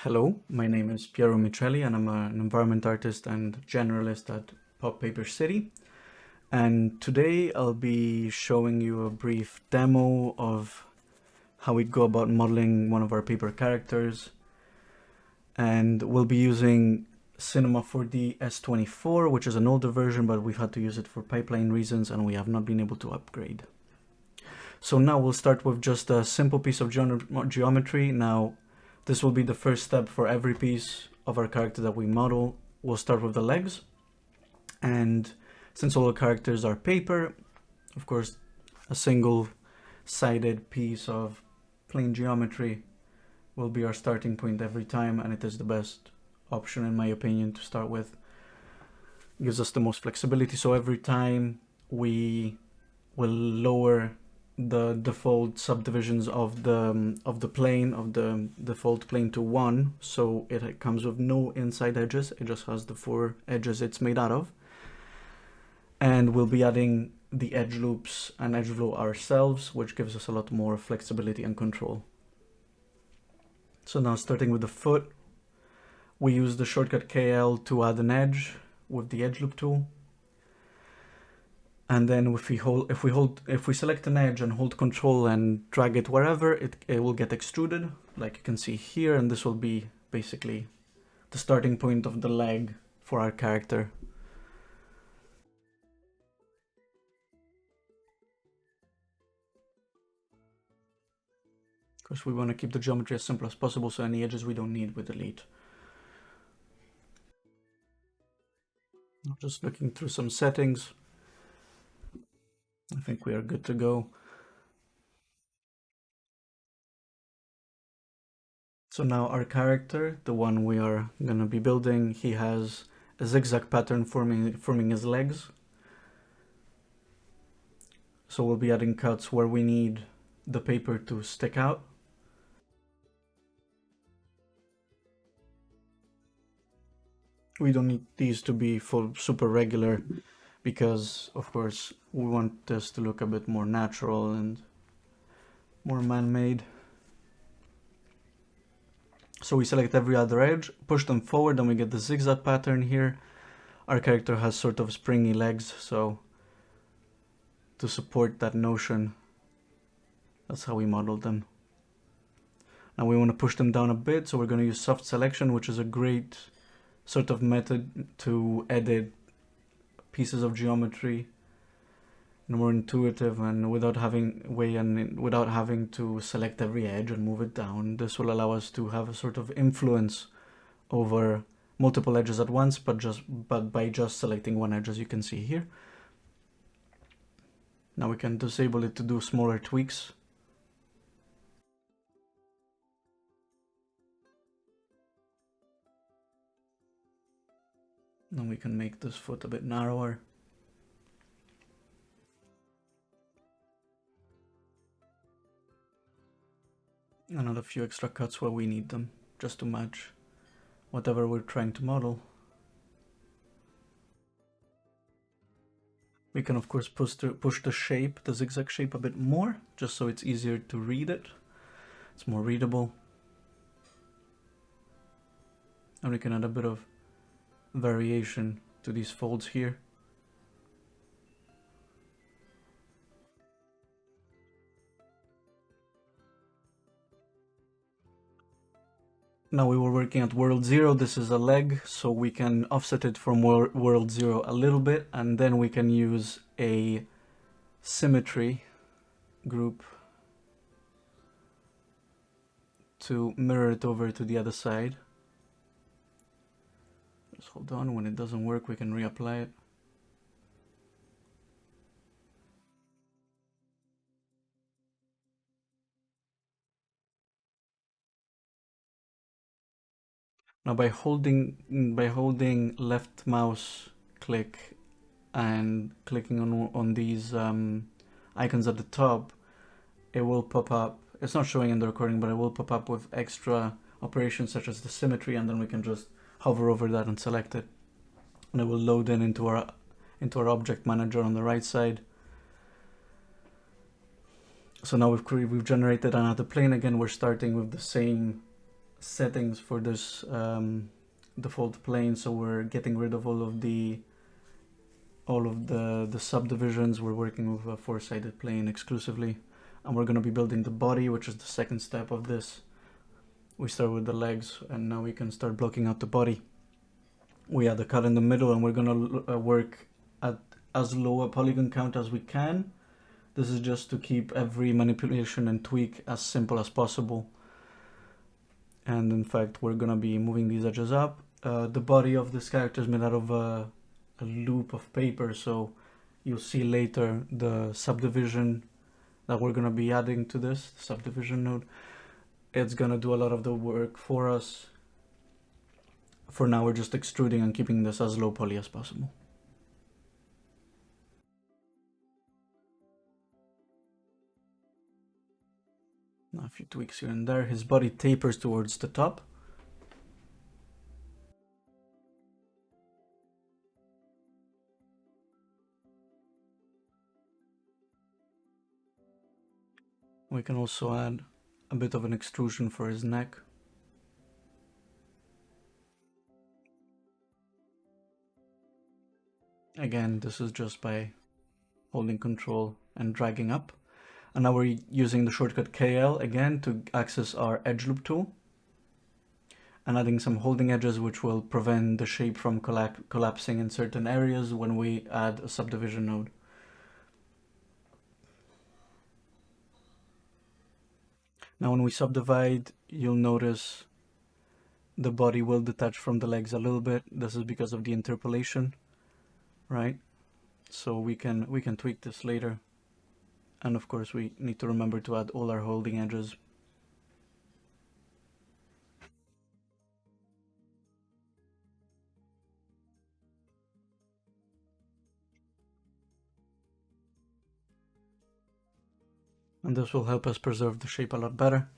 Hello, my name is Piero Miceli and I'm an environment artist and generalist at Pop Paper City. And today I'll be showing you a brief demo of how we go about modeling one of our paper characters. And we'll be using Cinema 4D S24, which is an older version, but we've had to use it for pipeline reasons and we have not been able to upgrade. So now we'll start with just a simple piece of geometry. Now, this will be the first step for every piece of our character that we model. We'll start with the legs. And since all the characters are paper, of course, a single-sided piece of plain geometry will be our starting point every time, and it is the best option, in my opinion, to start with. It gives us the most flexibility, so every time we will lower the default subdivisions of the plane, of the default plane to 1, so it comes with no inside edges. It just has the 4 edges it's made out of. And we'll be adding the edge loops and edge flow ourselves, which gives us a lot more flexibility and control. So now, starting with the foot, we use the shortcut KL to add an edge with the edge loop tool. And then if we select an edge and hold Control and drag it wherever, it will get extruded, like you can see here, and this will be basically the starting point of the leg for our character. Of course, we want to keep the geometry as simple as possible, so any edges we don't need, we delete. Just looking through some settings, I think we are good to go. So now our character, the one we are going to be building, he has a zigzag pattern forming his legs. So we'll be adding cuts where we need the paper to stick out. We don't need these to be super regular because, of course, we want this to look a bit more natural and more man-made. So we select every other edge, push them forward, and we get the zigzag pattern here. Our character has sort of springy legs, so to support that notion, that's how we modeled them. Now we want to push them down a bit, so we're going to use soft selection, which is a great sort of method to edit pieces of geometry in a more intuitive and without having to select every edge and move it down. This will allow us to have a sort of influence over multiple edges at once, but by just selecting one edge, as you can see here. Now we can disable it to do smaller tweaks. And we can make this foot a bit narrower. And add a few extra cuts where we need them, just to match whatever we're trying to model. We can of course push the shape, the zigzag shape, a bit more, just so it's easier to read it. It's more readable. And we can add a bit of variation to these folds here. Now we were working at world 0, this is a leg, so we can offset it from world 0 a little bit, and then we can use a symmetry group to mirror it over to the other side. Just hold on, when it doesn't work we can reapply it. Now by holding left mouse click and clicking on these icons at the top, it will pop up. It's not showing in the recording, but it will pop up with extra operations such as the symmetry, and then we can just hover over that and select it, and it will load in into our object manager on the right side. So now we've generated another plane again. We're starting with the same settings for this default plane, so we're getting rid of all of the subdivisions. We're working with a four-sided plane exclusively, and we're going to be building the body, which is the second step of this. We start with the legs, and now we can start blocking out the body. We add a cut in the middle, and we're going to work at as low a polygon count as we can. This is just to keep every manipulation and tweak as simple as possible. And in fact, we're going to be moving these edges up. The body of this character is made out of a loop of paper, so you'll see later the subdivision that we're going to be adding to this subdivision node. It's going to do a lot of the work for us. For now, we're just extruding and keeping this as low poly as possible. Now a few tweaks here and there. His body tapers towards the top. We can also add a bit of an extrusion for his neck. Again, this is just by holding control and dragging up. And now we're using the shortcut KL again to access our edge loop tool, and adding some holding edges which will prevent the shape from collapsing in certain areas when we add a subdivision node. Now when we subdivide, you'll notice the body will detach from the legs a little bit. This is because of the interpolation, right? So we can tweak this later. And of course we need to remember to add all our holding edges. And this will help us preserve the shape a lot better.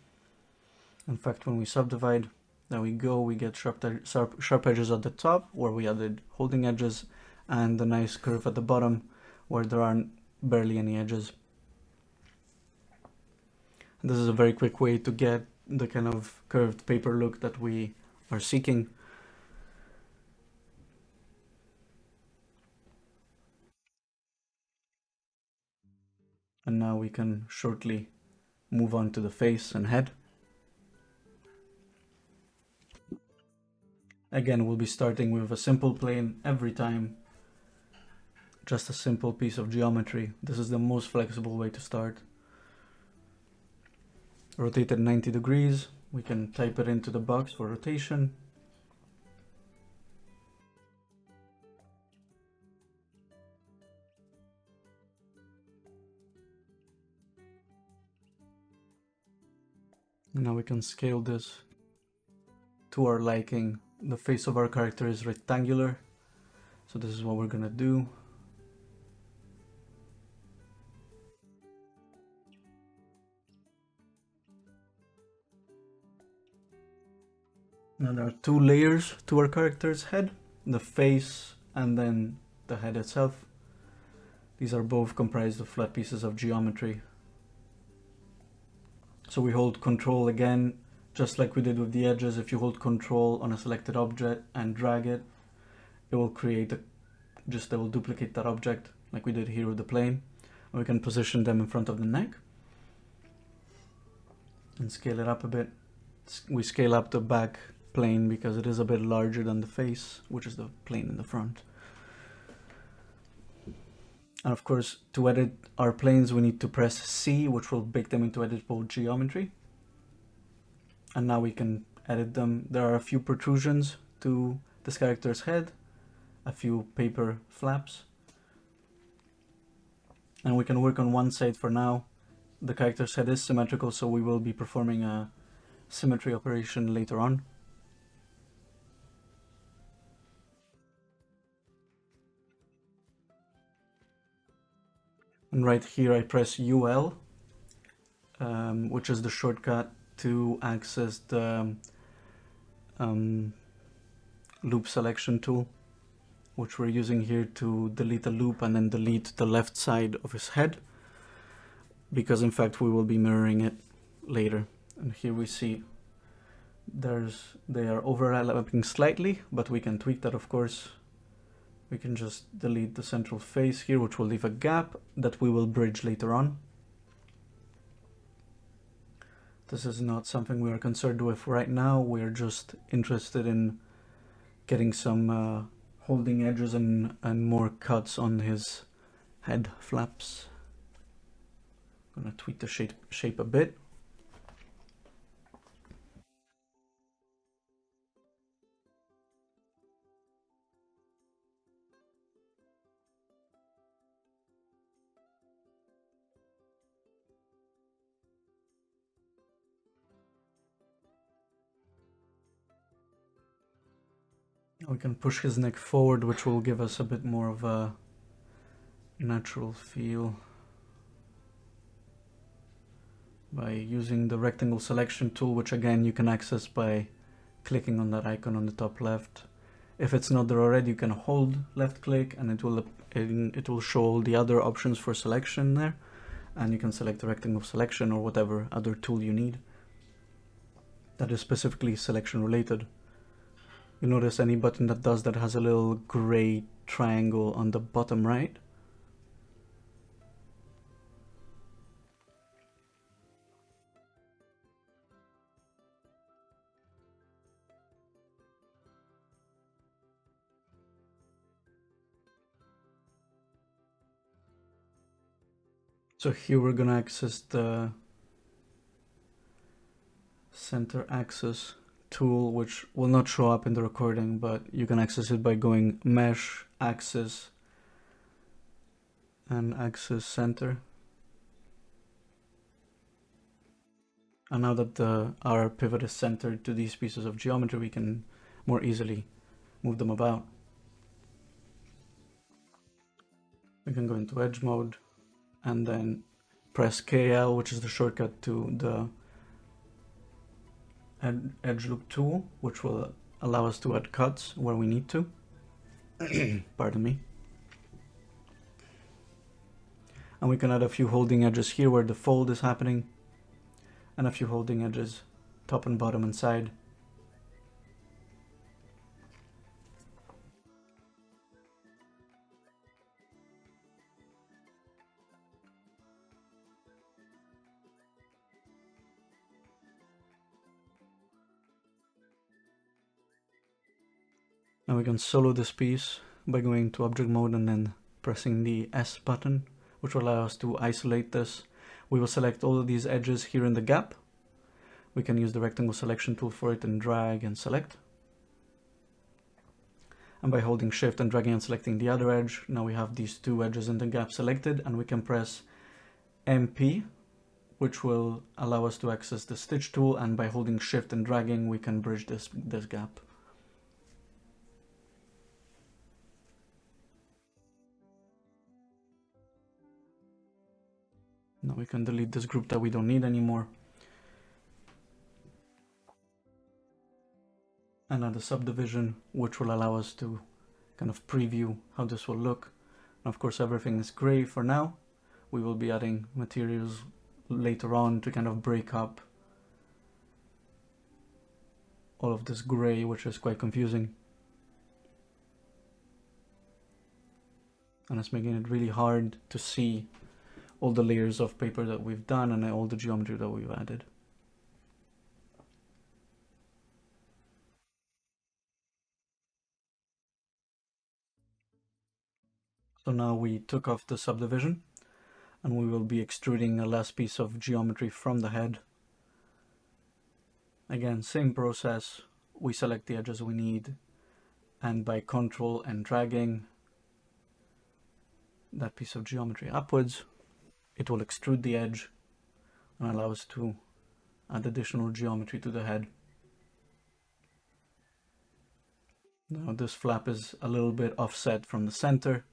In fact, when we subdivide, there we go, we get sharp edges at the top where we added holding edges, and a nice curve at the bottom where there aren't barely any edges. And this is a very quick way to get the kind of curved paper look that we are seeking. And now we can shortly move on to the face and head. Again, we'll be starting with a simple plane every time. Just a simple piece of geometry. This is the most flexible way to start. Rotate it 90 degrees. We can type it into the box for rotation. Now we can scale this to our liking. The face of our character is rectangular, so this is what we're gonna do. Now there are two layers to our character's head, the face and then the head itself. These are both comprised of flat pieces of geometry. So we hold control again, just like we did with the edges. If you hold control on a selected object and drag it, it will create it will duplicate that object like we did here with the plane. And we can position them in front of the neck and scale it up a bit. We scale up the back plane because it is a bit larger than the face, which is the plane in the front. And of course, to edit our planes, we need to press C, which will make them into editable geometry. And now we can edit them. There are a few protrusions to this character's head, a few paper flaps. And we can work on one side for now. The character's head is symmetrical, so we will be performing a symmetry operation later on. And right here I press UL, which is the shortcut to access the loop selection tool, which we're using here to delete a loop and then delete the left side of his head, because in fact we will be mirroring it later. And here we see they are overlapping slightly, but we can tweak that, of course. We can just delete the central face here, which will leave a gap that we will bridge later on. This is not something we are concerned with right now. We're just interested in getting some holding edges and more cuts on his head flaps. I'm gonna tweak the shape a bit. We can push his neck forward, which will give us a bit more of a natural feel by using the rectangle selection tool, which again you can access by clicking on that icon on the top left. If it's not there already, you can hold left click and it will show all the other options for selection there, and you can select the rectangle selection or whatever other tool you need that is specifically selection related. You notice any button that does that has a little gray triangle on the bottom right. So here we're gonna access the center axis tool, which will not show up in the recording, but you can access it by going mesh, axis, and axis center. And now that our pivot is centered to these pieces of geometry, we can more easily move them about. We can go into edge mode and then press KL, which is the shortcut to the edge loop tool, which will allow us to add cuts where we need to. Pardon me. And we can add a few holding edges here where the fold is happening, and a few holding edges top and bottom and side. Now we can solo this piece by going to object mode and then pressing the S button, which will allow us to isolate this. We will select all of these edges here in the gap. We can use the rectangle selection tool for it and drag and select. And by holding shift and dragging and selecting the other edge, now we have these two edges in the gap selected, and we can press MP, which will allow us to access the stitch tool, and by holding shift and dragging we can bridge this gap. Now we can delete this group that we don't need anymore. And add a subdivision, which will allow us to kind of preview how this will look. And of course, everything is gray for now. We will be adding materials later on to kind of break up all of this gray, which is quite confusing. And it's making it really hard to see all the layers of paper that we've done and all the geometry that we've added. So now we took off the subdivision and we will be extruding a last piece of geometry from the head. Again, same process. We select the edges we need, and by control and dragging that piece of geometry upwards, it will extrude the edge and allow us to add additional geometry to the head. Now this flap is a little bit offset from the center.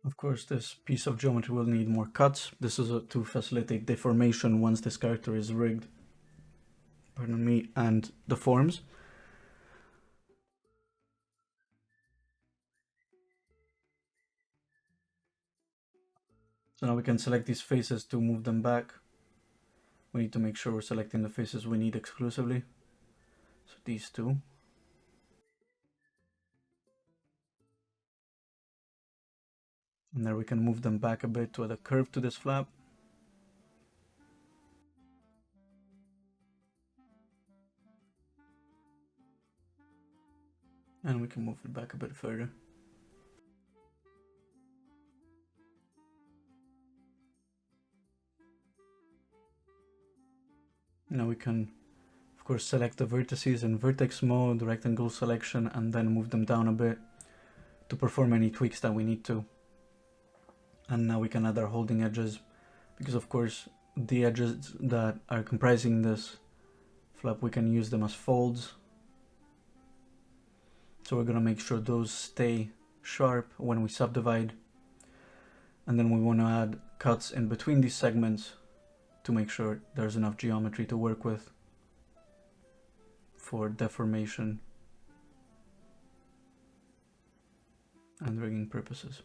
Of course, this piece of geometry will need more cuts. This is to facilitate deformation once this character is rigged, pardon me, and deforms. So now we can select these faces to move them back. We need to make sure we're selecting the faces we need exclusively. So these two. And there we can move them back a bit to add a curve to this flap. And we can move it back a bit further. Now we can, of course, select the vertices in vertex mode, rectangle selection, and then move them down a bit to perform any tweaks that we need to. And now we can add our holding edges, because of course the edges that are comprising this flap, we can use them as folds. So we're going to make sure those stay sharp when we subdivide. And then we want to add cuts in between these segments to make sure there's enough geometry to work with for deformation and rigging purposes.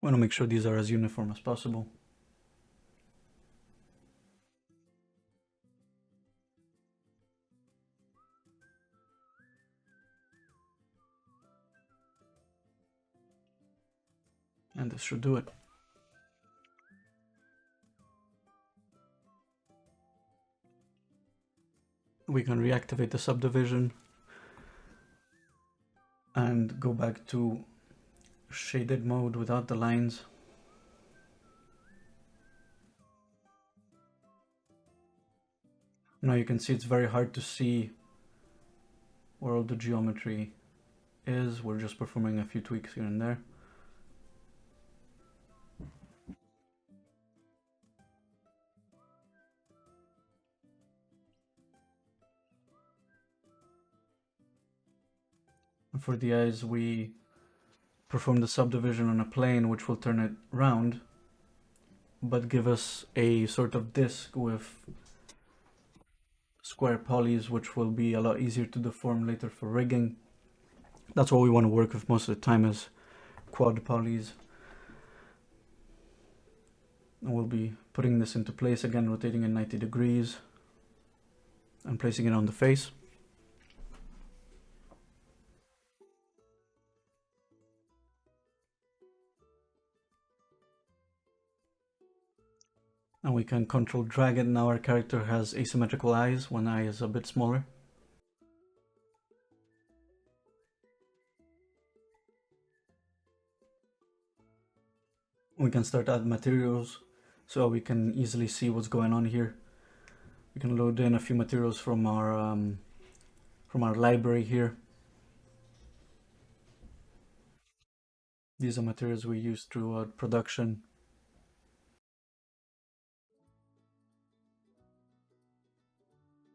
We want to make sure these are as uniform as possible. And this should do it. We can reactivate the subdivision and go back to shaded mode without the lines. Now you can see it's very hard to see where all the geometry is. We're just performing a few tweaks here and there. And for the eyes, we perform the subdivision on a plane, which will turn it round, but give us a sort of disc with square polys, which will be a lot easier to deform later for rigging. That's what we want to work with most of the time, is quad polys. And we'll be putting this into place again, rotating it 90 degrees and placing it on the face. And we can control drag it. Now our character has asymmetrical eyes. One eye is a bit smaller. We can start add materials so we can easily see what's going on here. We can load in a few materials from our library here. These are materials we use throughout production.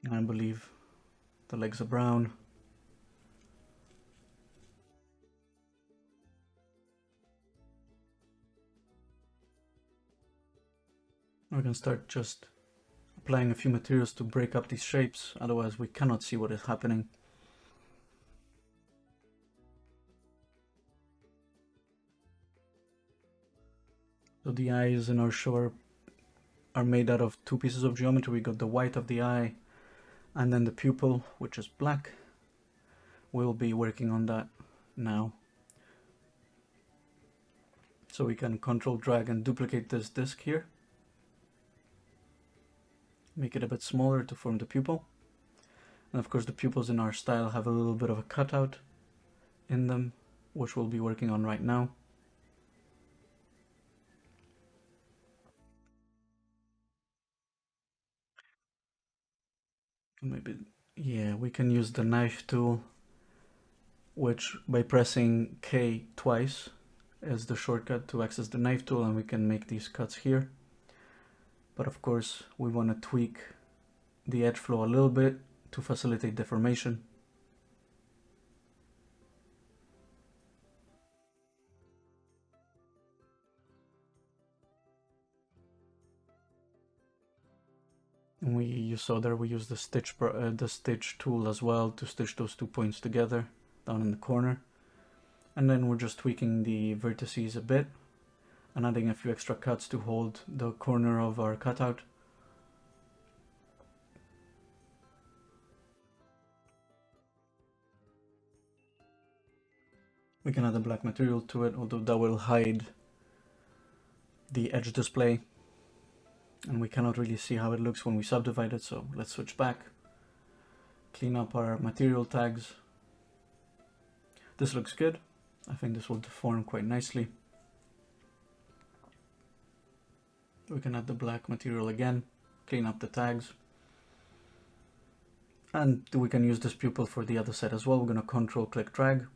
I believe the legs are brown. We can start just applying a few materials to break up these shapes, otherwise we cannot see what is happening. So the eyes in our show are made out of two pieces of geometry. We got the white of the eye and then the pupil, which is black. We'll be working on that now. So we can control drag and duplicate this disc here. Make it a bit smaller to form the pupil. And of course the pupils in our style have a little bit of a cutout in them, which we'll be working on right now. Maybe, yeah, we can use the knife tool, which by pressing K twice is the shortcut to access the knife tool, and we can make these cuts here. But of course we want to tweak the edge flow a little bit to facilitate deformation. And you saw there we use the stitch tool as well to stitch those 2 points together down in the corner. And then we're just tweaking the vertices a bit and adding a few extra cuts to hold the corner of our cutout. We can add a black material to it, although that will hide the edge display and we cannot really see how it looks when we subdivide it, so let's switch back, clean up our material tags. This looks good. I think this will deform quite nicely. We can add the black material again, clean up the tags. And we can use this pupil for the other side as well. We're going to control click drag.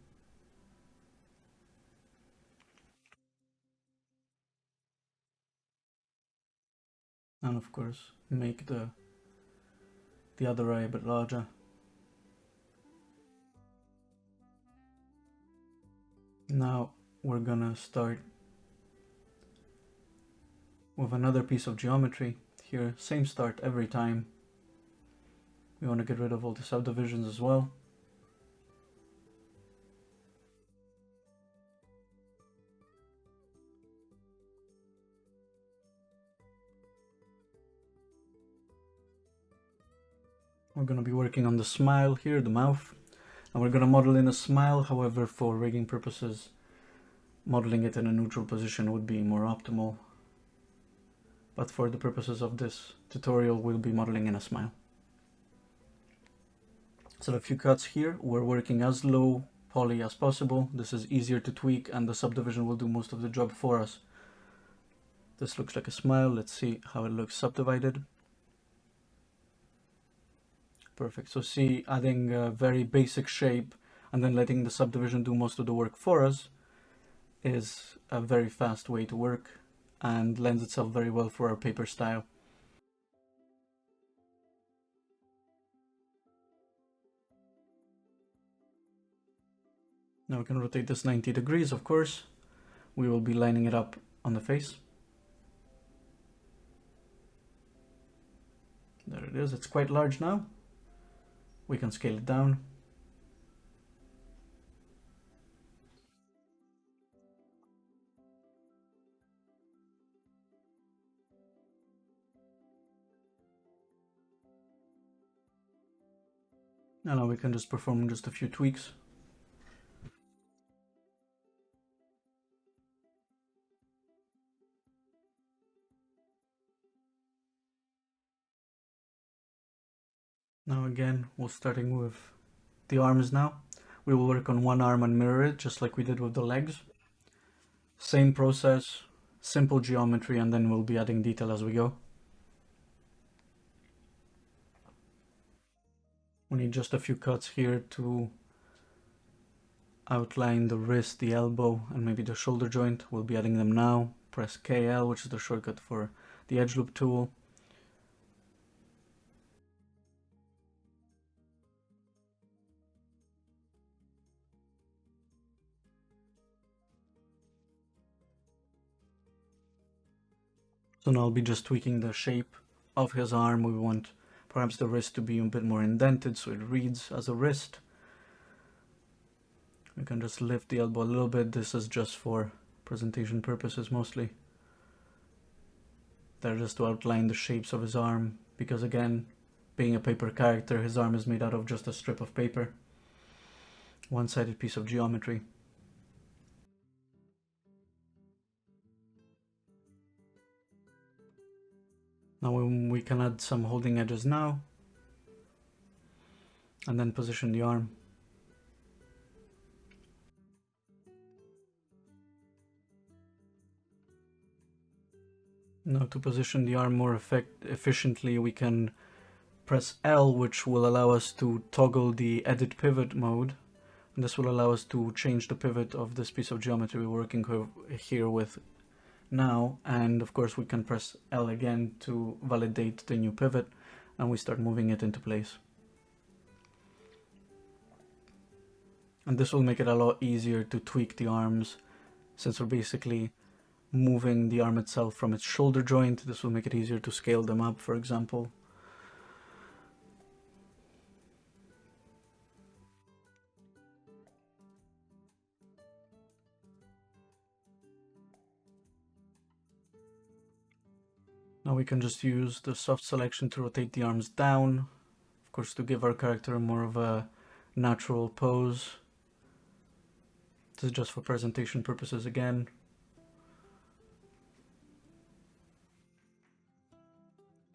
And of course, make the other eye a bit larger. Now we're gonna start with another piece of geometry here. Same start every time. We want to get rid of all the subdivisions as well. We're going to be working on the smile here, the mouth, and we're going to model in a smile. However, for rigging purposes, modeling it in a neutral position would be more optimal. But for the purposes of this tutorial, we'll be modeling in a smile. So a few cuts here. We're working as low poly as possible. This is easier to tweak and the subdivision will do most of the job for us. This looks like a smile. Let's see how it looks subdivided. Perfect. So see, adding a very basic shape and then letting the subdivision do most of the work for us is a very fast way to work and lends itself very well for our paper style. Now we can rotate this 90 degrees, of course. We will be lining it up on the face. There it is. It's quite large now. We can scale it down. And now we can just perform just a few tweaks. Now again, we're starting with the arms now. We will work on one arm and mirror it, just like we did with the legs. Same process, simple geometry, and then we'll be adding detail as we go. We need just a few cuts here to outline the wrist, the elbow, and maybe the shoulder joint. We'll be adding them now. Press KL, which is the shortcut for the edge loop tool. So now I'll be just tweaking the shape of his arm. We want perhaps the wrist to be a bit more indented so it reads as a wrist. We can just lift the elbow a little bit. This is just for presentation purposes mostly. They're just to outline the shapes of his arm, because again, being a paper character, his arm is made out of just a strip of paper. One-sided piece of geometry. Now we can add some holding edges now, and then position the arm. Now to position the arm more efficiently, we can press L, which will allow us to toggle the edit pivot mode. And this will allow us to change the pivot of this piece of geometry we're working here with now. And of course we can press L again to validate the new pivot, and we start moving it into place. And this will make it a lot easier to tweak the arms, since we're basically moving the arm itself from its shoulder joint. This will make it easier to scale them up, for example. Now we can just use the soft selection to rotate the arms down, of course, to give our character more of a natural pose. This is just for presentation purposes again.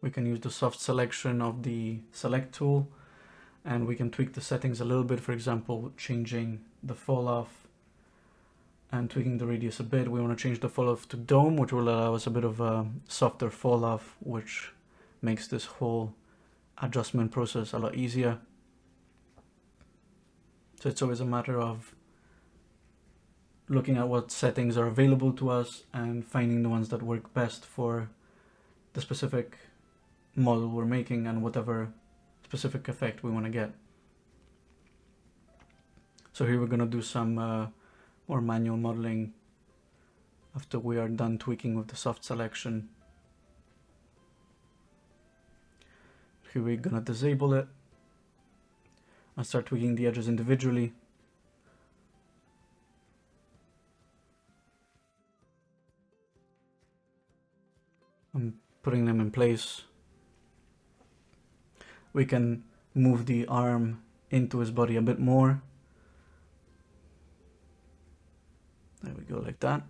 We can use the soft selection of the select tool, and we can tweak the settings a little bit, for example, changing the fall off and tweaking the radius a bit. We want to change the fall off to dome, which will allow us a bit of a softer fall off, which makes this whole adjustment process a lot easier. So it's always a matter of looking at what settings are available to us and finding the ones that work best for the specific model we're making and whatever specific effect we want to get. So here we're going to do some more manual modeling after we are done tweaking with the soft selection. Here we're going to disable it and start tweaking the edges individually. I'm putting them in place. We can move the arm into his body a bit more. There we go, like that.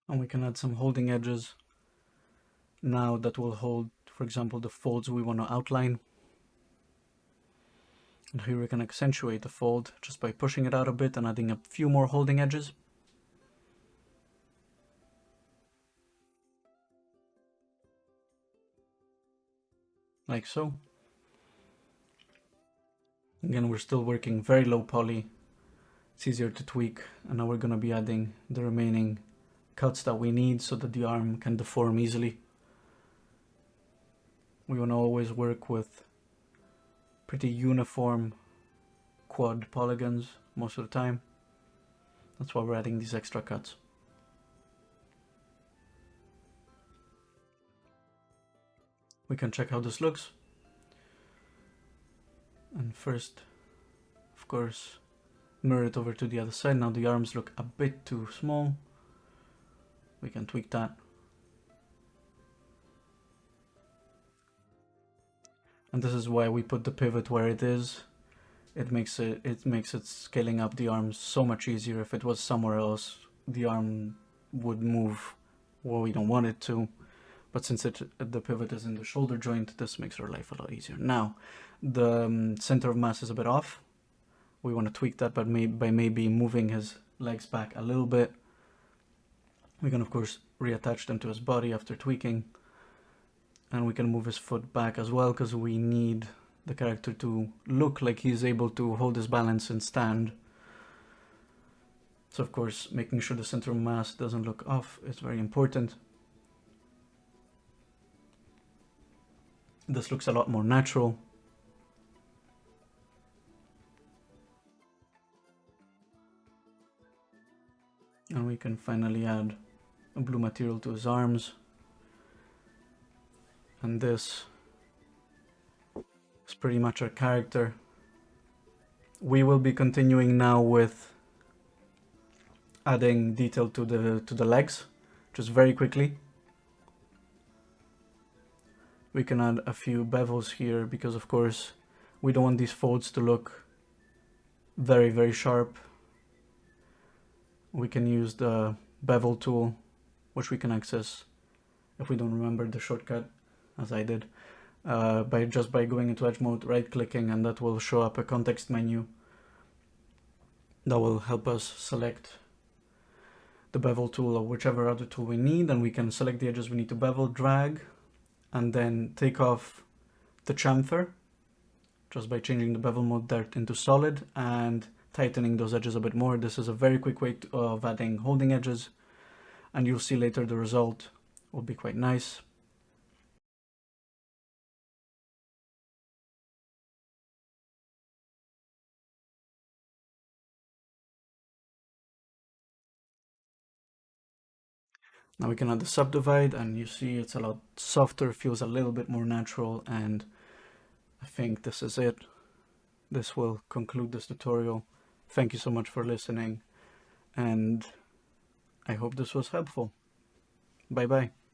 And we can add some holding edges now that will hold, for example, the folds we want to outline. And here we can accentuate the fold just by pushing it out a bit and adding a few more holding edges. Like so. Again, we're still working very low poly. It's easier to tweak, and now we're going to be adding the remaining cuts that we need so that the arm can deform easily. We want to always work with pretty uniform quad polygons most of the time. That's why we're adding these extra cuts. We can check how this looks. And first, of course, mirror it over to the other side. Now the arms look a bit too small. We can tweak that. And this is why we put the pivot where it is. It makes it scaling up the arms so much easier. If it was somewhere else, the arm would move where we don't want it to. But since the pivot is in the shoulder joint, this makes our life a lot easier. Now, the center of mass is a bit off. We want to tweak that by maybe moving his legs back a little bit. We can, of course, reattach them to his body after tweaking. And we can move his foot back as well, because we need the character to look like he's able to hold his balance and stand. So, of course, making sure the center of mass doesn't look off is very important. This looks a lot more natural. And we can finally add a blue material to his arms. And this is pretty much our character. We will be continuing now with adding detail to the legs, just very quickly. We can add a few bevels here because, of course, we don't want these folds to look very, very sharp. We can use the bevel tool, which we can access if we don't remember the shortcut, as I did, by going into edge mode, right clicking, and that will show up a context menu that will help us select the bevel tool or whichever other tool we need, and we can select the edges we need to bevel, drag, and then take off the chamfer just by changing the bevel mode there into solid and tightening those edges a bit more. This is a very quick way of adding holding edges, and you'll see later the result will be quite nice. Now we can add the subdivide, and you see it's a lot softer, feels a little bit more natural, and I think this is it. this will conclude this tutorial. Thank you so much for listening, and I hope this was helpful. Bye bye.